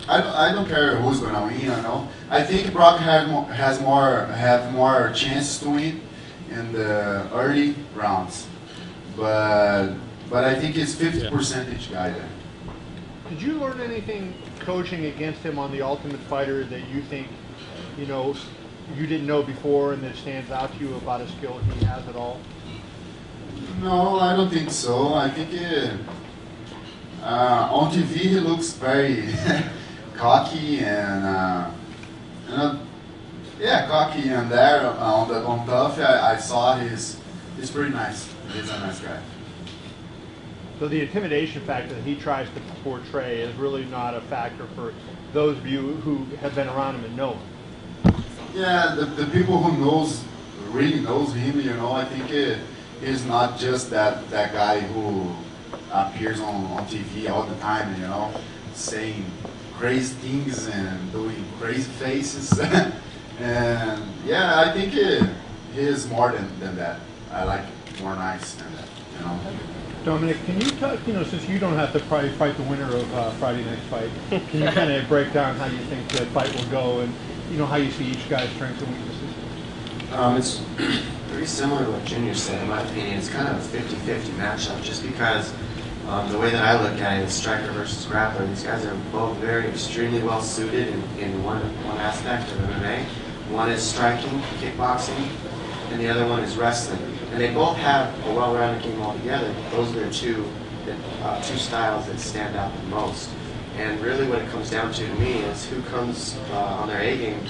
I don't care who's gonna win. I think Brock have more chances to win in the early rounds, but I think it's 50% guy there. Did you learn anything coaching against him on the Ultimate Fighter that you think, you know, you didn't know before and that stands out to you about a skill he has at all? No, I don't think so. I think on TV he looks very cocky and yeah, cocky. And there on Tough, I saw he's pretty nice. He's a nice guy. So the intimidation factor that he tries to portray is really not a factor for those of you who have been around him and know him. Yeah, the people who really knows him, I think he's not just that guy who appears on TV all the time, saying crazy things and doing crazy faces. And yeah, I think he is more than that. I like more nice than that, Dominic, can you talk, since you don't have to probably fight the winner of Friday night's fight, can you kind of break down how you think the fight will go and, how you see each guy's strengths and weaknesses? It's very similar to what Junior said, in my opinion. It's kind of a 50-50 matchup just because the way that I look at it is striker versus grappler. These guys are both very extremely well suited in one aspect of MMA. One is striking, kickboxing, and the other one is wrestling. And they both have a well-rounded game altogether. Those are the two styles that stand out the most. And really what it comes down to me is who comes on their A game,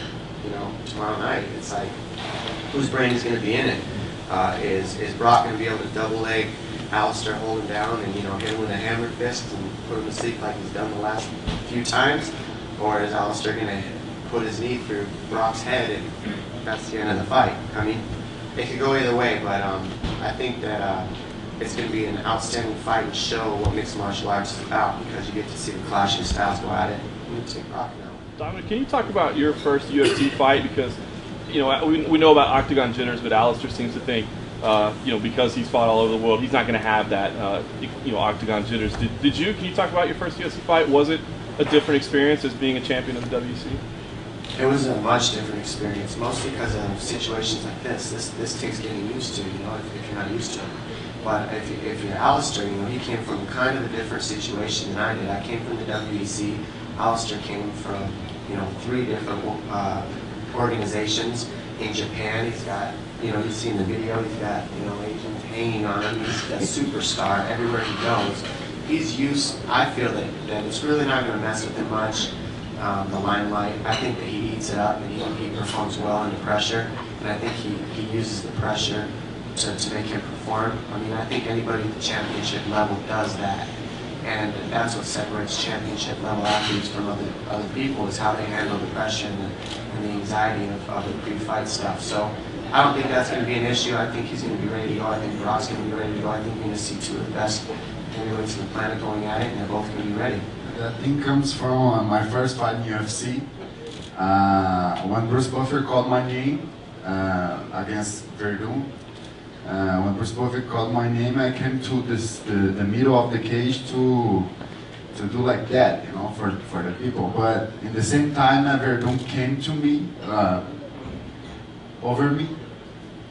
tomorrow night. It's like, whose brain is going to be in it? Is Brock going to be able to double leg Alistair, hold him down, and hit him with a hammer fist and put him to sleep like he's done the last few times? Or is Alistair going to put his knee through Brock's head and that's the end of the fight? I mean, it could go either way, but I think that it's going to be an outstanding fight and show what mixed martial arts is about because you get to see the clashing styles go at it. I'm going to take Brock now. Dominic, can you talk about your first UFC fight? Because, we know about octagon jitters, but Alistair seems to think, because he's fought all over the world, he's not going to have that, octagon jitters. Can you talk about your first UFC fight? Was it a different experience as being a champion of the WC? It was a much different experience, mostly because of situations like this. This takes getting used to, if you're not used to it. But if you're Alistair, he came from kind of a different situation than I did. I came from the WEC. Alistair came from, 3 different organizations. In Japan, he's got, you've seen the video, he's got, agents hanging on him. He's a superstar everywhere he goes. He's used, I feel that it's really not going to mess with him much. The limelight. I think that he eats it up and he performs well under pressure, and I think he uses the pressure to make him perform. I mean, I think anybody at the championship level does that, and that's what separates championship level athletes from other people is how they handle the pressure and the anxiety of the pre-fight stuff. So I don't think that's going to be an issue. I think he's going to be ready to go. I think Brock's going to be ready to go. I think you're going to see 2 of the best heavyweights on the planet going at it, and they're both going to be ready. That thing comes from my first fight in UFC. When Bruce Buffer called my name against Verdun, when Bruce Buffer called my name, I came to the middle of the cage to do like that, for the people. But in the same time, Verdun came to me, over me,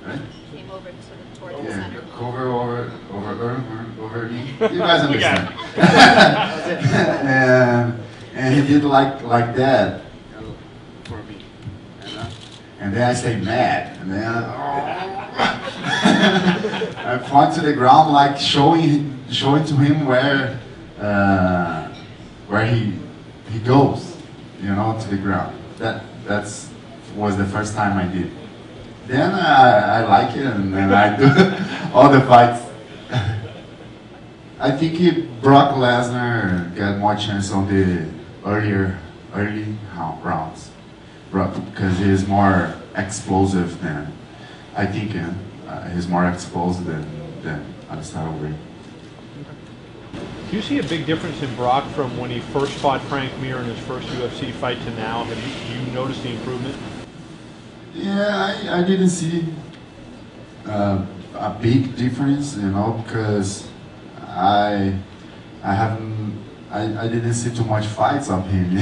right? Came over sort of towards the center. Over me. You guys understand. and he did like that for me. And then I stayed mad. And then I point to the ground, like showing to him where he goes, to the ground. That was the first time I did. Then I like it, and then I do all the fights. I think Brock Lesnar got more chance on the early rounds, because he is more explosive than, I think he's more explosive than Alistair Overeem. Do you see a big difference in Brock from when he first fought Frank Mir in his first UFC fight to now? Have you noticed the improvement? Yeah, I didn't see a big difference, because I I didn't see too much fights of him.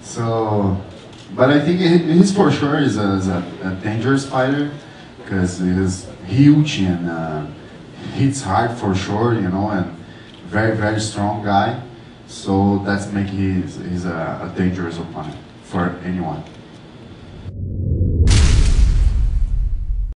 So, but I think he's for sure is a dangerous fighter because he's huge and hits hard for sure, you know, and very strong guy. So that's make he's a dangerous opponent for anyone.